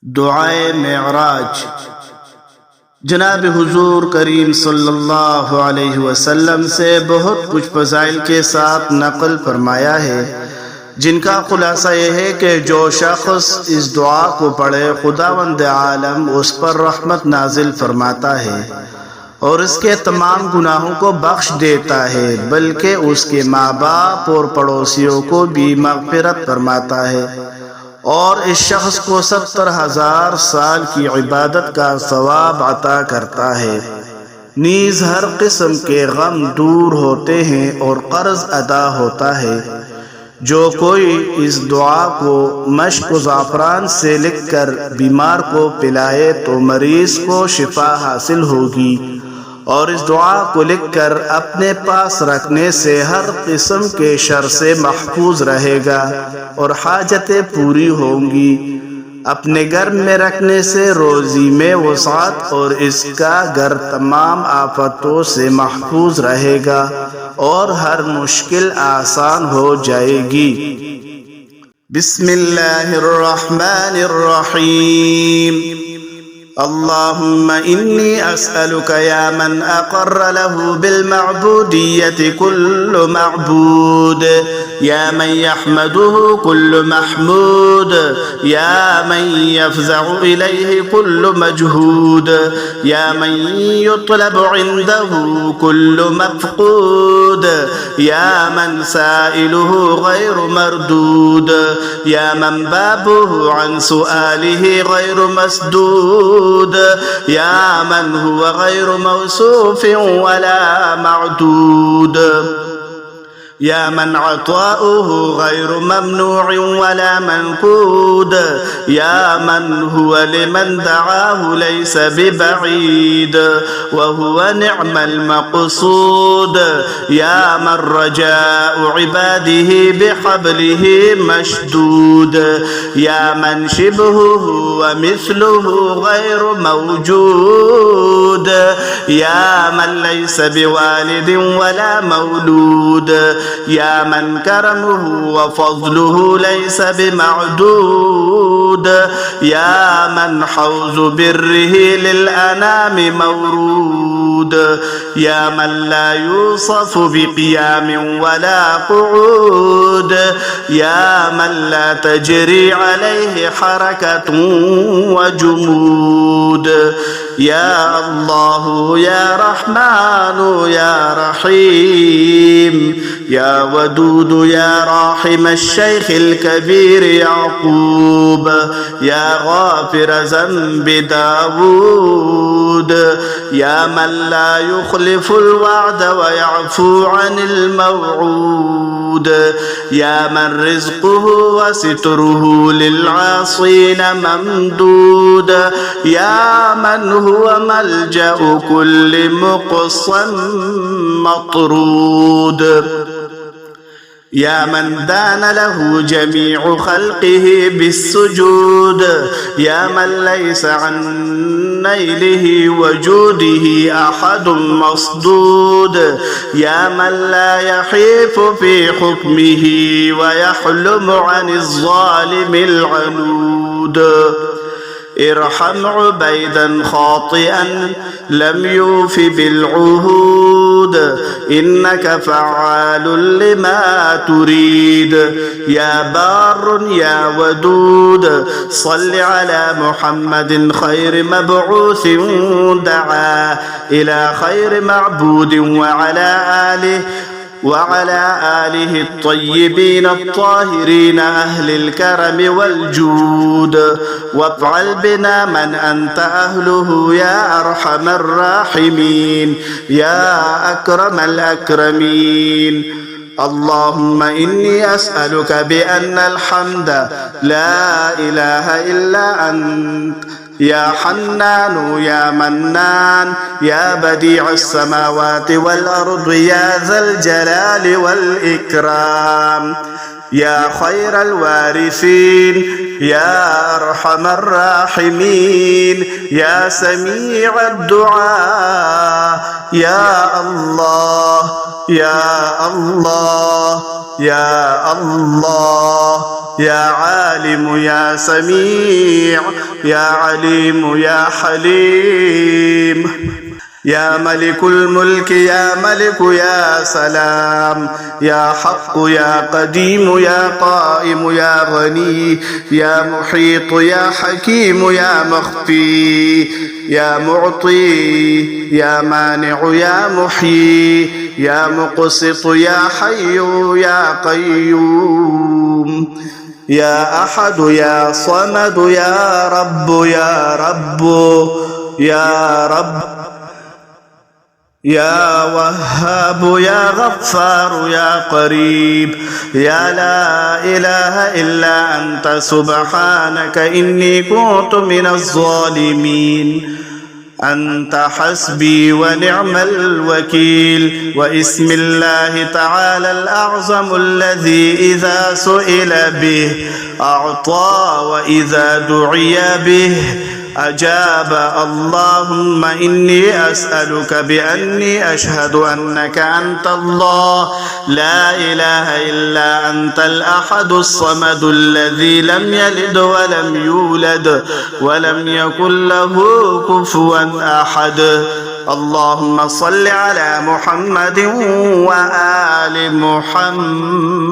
दुआए मेराज। जनाब हुजूर करीम सल्लल्लाहु अलैहि वसल्लम से बहुत कुछ फ़ज़ाइल के साथ नक़ल फरमाया है, जिनका खुलासा यह है कि जो शख्स इस दुआ को पढ़े खुदावंद आलम उस पर रहमत नाजिल फरमाता है और इसके तमाम गुनाहों को बख्श देता है, बल्कि उसके माँ बाप और पड़ोसियों को भी मग़फ़िरत फरमाता है और इस शख्स को 70,000 साल की इबादत का सवाब अता करता है। नीज़ हर किस्म के गम दूर होते हैं और कर्ज अदा होता है। जो कोई इस दुआ को मश्क व ज़ाफ़रान से लिखकर बीमार को पिलाए तो मरीज़ को शिफा हासिल होगी, और इस दुआ को लिखकर अपने पास रखने से हर किस्म के शर से महफूज रहेगा और हाजतें पूरी होंगी। अपने घर में रखने से रोज़ी में वसात और इसका घर तमाम आफतों से महफूज रहेगा और हर मुश्किल आसान हो जाएगी। बिस्मिल्लाहिर्रहमानिर्रहीम। अल्लाहुम्मा इन्नी अस्अलुका या मन अक़र्र लहु बिलमअबूदिय्यति कुल्लु मअबूद, या मन यहमदुहु कुल्लु महमूद, या मन यफ़ज़अु इलैहि कुल्लु मजहूद, या मन युतलबु इंदहु कुल्लु मफ़क़ूद, या मन साइलुहु गैरु मरदूद, या मन बाबुहु अन सुआलिहि गैरु मसदूद, या मन हुवा गैरु मौसूफ़िन वला मअदूद, या मन अताउहु गैरु ममनूअन वला मनक़ूद, या मन हुवा लिमन दआहु लैस बिबईद व हुवा निअमल मक़सूद, या मन रजाउ इबादिहि बिहब्लिहि मशदूद, या मन शिबहुहु व मिस्लुहु गैरु मौजूद, या मन लैस बिवालिदिन वला मौलूद, या मन करमुहु व फ़ज़्लुहु लैस बिमअदूद, या मन हौज़ु बिर्रिहि लिल अनामि मवरूद, या मन ला यूसफ़ु बिक़ियामिन वला क़ुऊद, या मन ला तजरी अलैहि हरकतुन व जुमूद, या अल्लाहु या रहमानु या रहीम, या वदूद या राहिम अश-शैख़िल कबीर याक़ूब, या गाफ़िर ज़ंबि दाऊद, या मन ला युख़लिफ़ुल वअद व यअफ़ू अनिल मवऊद, या मन रिज़्क़ुहु व सित्रुहु लिल आसीन ममदूद, या मन हुवा मलजअु कुल्लि मुक़सन मतरूद, या मन दान लहु जमीउ खल्क़िहि बिस्सुजूद, या मन लैस अन नैलिहि वजूदिहि अहदुन मस्दूद, या मन ला यहीफ़ु फी हुक्मिहि व यहलुमु अनिज़्ज़ालिमिल अनूद, इरहम उबैदन खातिअन लम यूफ़ि बिलअहूद, इन्नका फ़अ्आलुन लिमा तुरीद, या बार्रुन या वदूद, सल्लि अला मुहम्मदिन खैरि मबऊसिन दआ इला खैरि मअबूदिन وعلى آله الطيبين الطاهرين أهل الكرم والجود، وافعل بنا من أنت أهله يا أرحم الراحمين يا أكرم الأكرمين. اللهم إني أسألك بأن الحمد لا إله إلا أنت، يا حنان يا منان يا بديع السماوات والأرض يا ذا الجلال والإكرام، يا خير الوارثين يا أرحم الراحمين يا سميع الدعاء يا الله يا الله يا الله يا عالم يا سميع يا عليم يا حليم يا ملك الملك يا ملك يا سلام يا حق يا قديم يا قائم يا غني يا محيط يا حكيم يا مخفي يا معطي يا مانع يا محيي يا مقسط يا حي يا قيوم يا أحد يا صمد يا رب يا رب يا رب يا وهاب يا غفار يا قريب يا لا إله إلا أنت سبحانك إني كنت من الظالمين أنت حسبي ونعم الوكيل واسم الله تعالى الأعظم الذي إذا سئل به أعطى وإذا دعي به أجاب اللهم إني أسألك بأني أشهد أنك أنت الله لا إله إلا أنت الأحد الصمد الذي لم يلد ولم يولد ولم يكن له كفوا أحد اللهم صل على محمد وآل محمد